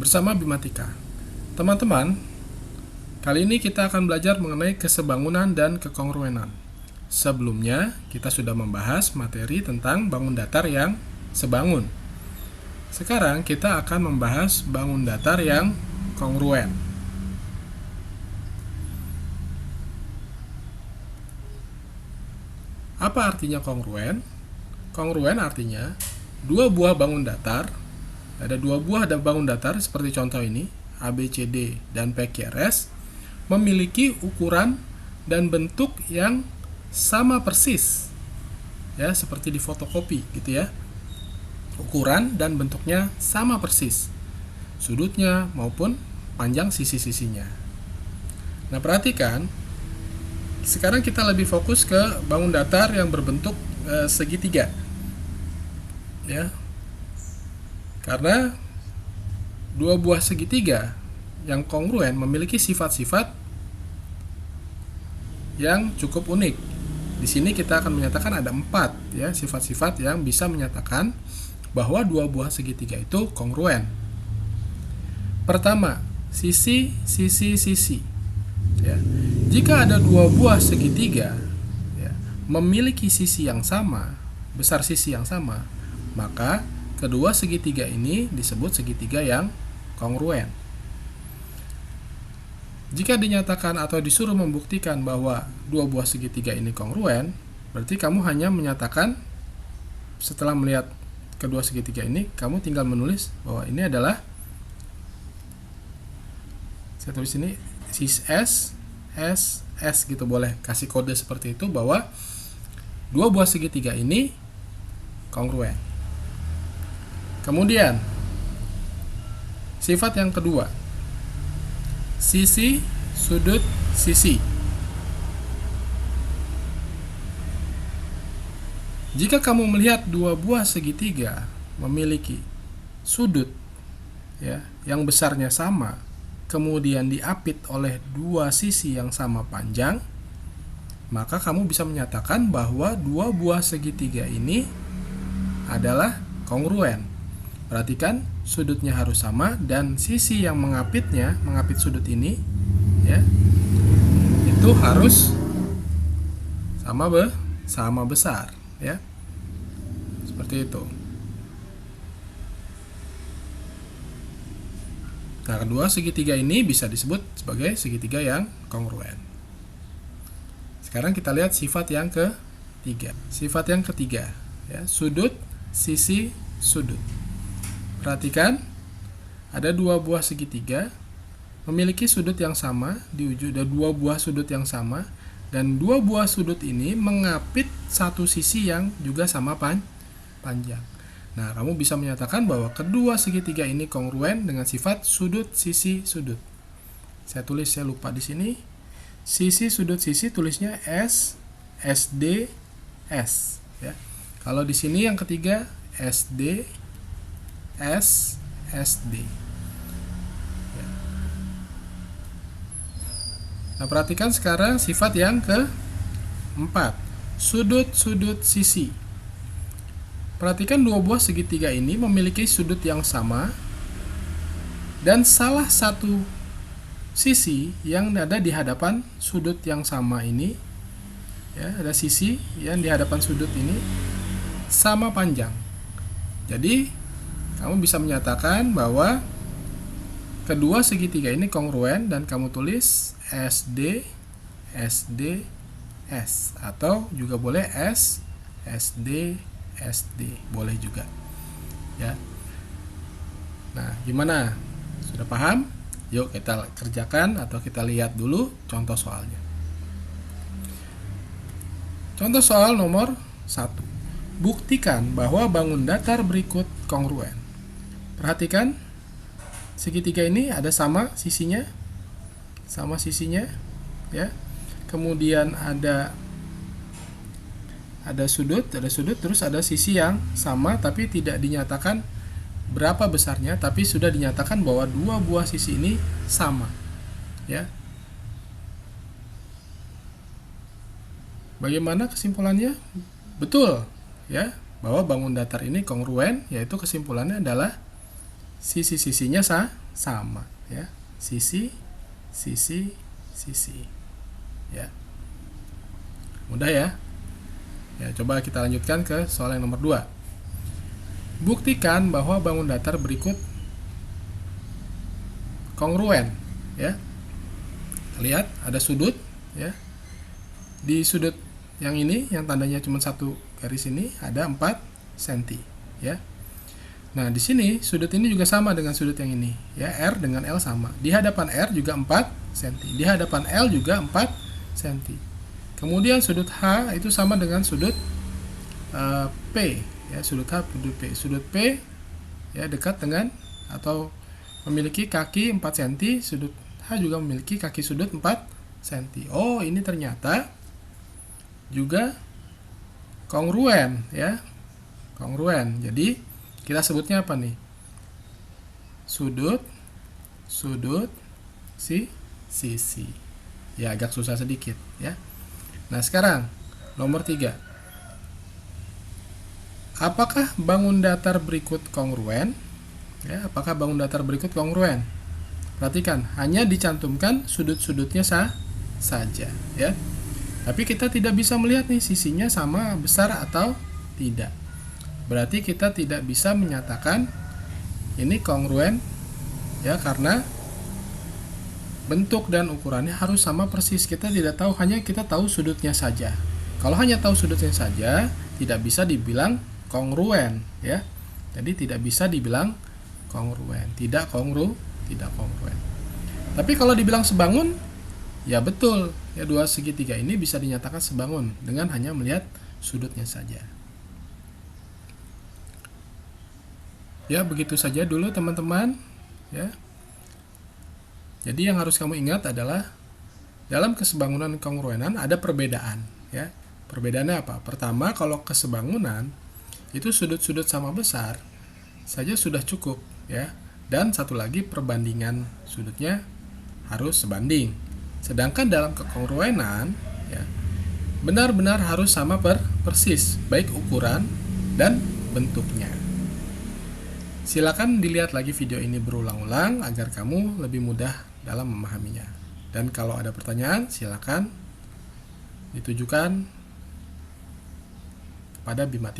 bersama Bimatika. Teman-teman, kali ini kita akan belajar mengenai kesebangunan dan kekongruenan. Sebelumnya, kita sudah membahas materi tentang bangun datar yang sebangun. Sekarang kita akan membahas bangun datar yang kongruen. Apa artinya kongruen? Kongruen artinya dua buah bangun datar. Ada dua buah bangun datar seperti contoh ini, ABCD dan PQRS, memiliki ukuran dan bentuk yang sama persis. Ya, seperti di fotokopi gitu ya. Ukuran dan bentuknya sama persis. Sudutnya maupun panjang sisi-sisinya. Nah, perhatikan. Sekarang kita lebih fokus ke bangun datar yang berbentuk segitiga. Ya. Karena dua buah segitiga yang kongruen memiliki sifat-sifat yang cukup unik. Di sini kita akan menyatakan ada 4 ya sifat-sifat yang bisa menyatakan bahwa dua buah segitiga itu kongruen. Pertama, sisi. Ya. Jika ada dua buah segitiga ya, memiliki sisi yang sama, besar sisi yang sama, maka kedua segitiga ini disebut segitiga yang kongruen. Jika dinyatakan atau disuruh membuktikan bahwa dua buah segitiga ini kongruen, berarti kamu hanya menyatakan setelah melihat kedua segitiga ini, kamu tinggal menulis bahwa ini adalah, saya tulis ini sis S gitu, boleh kasih kode seperti itu bahwa dua buah segitiga ini kongruen. Kemudian sifat yang kedua, sisi sudut sisi. Jika kamu melihat dua buah segitiga memiliki sudut ya yang besarnya sama, kemudian diapit oleh dua sisi yang sama panjang, maka kamu bisa menyatakan bahwa dua buah segitiga ini adalah kongruen. Perhatikan, sudutnya harus sama dan sisi yang mengapit sudut ini ya, itu harus sama besar ya. Seperti itu. Nah, kedua segitiga ini bisa disebut sebagai segitiga yang kongruen. Sekarang kita lihat sifat yang ketiga. Sifat yang ketiga, ya, sudut, sisi, sudut. Perhatikan, ada dua buah segitiga memiliki sudut yang sama di ujung, ada dua buah sudut yang sama, dan dua buah sudut ini mengapit satu sisi yang juga sama panjang. Nah, kamu bisa menyatakan bahwa kedua segitiga ini kongruen dengan sifat sudut, sisi, sudut. Saya lupa di sini. Sisi, sudut, sisi tulisnya S, SD, S. Ya. Kalau di sini yang ketiga SD, S, SD. Ya. Nah, perhatikan sekarang sifat yang keempat, sudut, sudut, sisi. Perhatikan dua buah segitiga ini memiliki sudut yang sama dan salah satu sisi yang ada di hadapan sudut yang sama ini ya, ada sisi yang di hadapan sudut ini sama panjang. Jadi kamu bisa menyatakan bahwa kedua segitiga ini kongruen dan kamu tulis SD, SD, S, atau juga boleh S, SD, SD, boleh juga ya. Nah, gimana? Sudah paham? Yuk kita kerjakan atau kita lihat dulu contoh soalnya. Contoh soal nomor 1. Buktikan bahwa bangun datar berikut kongruen. Perhatikan, segitiga ini ada sama sisinya ya. Kemudian ada sudut, terus ada sisi yang sama tapi tidak dinyatakan berapa besarnya, tapi sudah dinyatakan bahwa dua buah sisi ini sama ya. Bagaimana kesimpulannya? Betul ya, bahwa bangun datar ini kongruen, yaitu kesimpulannya adalah sisi-sisinya sama ya. Sisi ya. Mudah ya. Ya, coba kita lanjutkan ke soal yang nomor 2. Buktikan bahwa bangun datar berikut kongruen ya. Lihat ada sudut ya. Di sudut yang ini yang tandanya cuma satu garis ini ada 4 cm ya. Nah, di sini sudut ini juga sama dengan sudut yang ini ya, R dengan L sama. Di hadapan R juga 4 cm. Di hadapan L juga 4 cm. Kemudian sudut H itu sama dengan sudut P ya, sudut H sudut P. Sudut P ya dekat dengan atau memiliki kaki 4 cm, sudut H juga memiliki kaki sudut 4 cm. Oh, ini ternyata juga kongruen ya. Kongruen. Jadi kita sebutnya apa nih? Sudut sisi. Ya, agak susah sedikit ya. Nah, sekarang nomor 3. Apakah bangun datar berikut kongruen? Ya, apakah bangun datar berikut kongruen? Perhatikan, hanya dicantumkan sudut-sudutnya saja ya. Tapi kita tidak bisa melihat nih sisinya sama besar atau tidak. Berarti kita tidak bisa menyatakan ini kongruen ya, karena bentuk dan ukurannya harus sama persis. Kita tidak tahu, hanya kita tahu sudutnya saja. Kalau hanya tahu sudutnya saja, tidak bisa dibilang kongruen ya. Jadi tidak bisa dibilang kongruen, tidak kongruen. Tapi kalau dibilang sebangun, ya betul. Ya, dua segitiga ini bisa dinyatakan sebangun dengan hanya melihat sudutnya saja. Ya, begitu saja dulu teman-teman ya. Jadi yang harus kamu ingat adalah dalam kesebangunan kongruenan ada perbedaan ya. Perbedaannya apa? Pertama, kalau kesebangunan itu sudut-sudut sama besar saja sudah cukup ya. Dan satu lagi, perbandingan sudutnya harus sebanding. Sedangkan dalam kekongruenan ya, benar-benar harus sama persis, baik ukuran dan bentuknya. Silakan dilihat lagi video ini berulang-ulang agar kamu lebih mudah dalam memahaminya. Dan kalau ada pertanyaan, silakan ditujukan kepada Bima.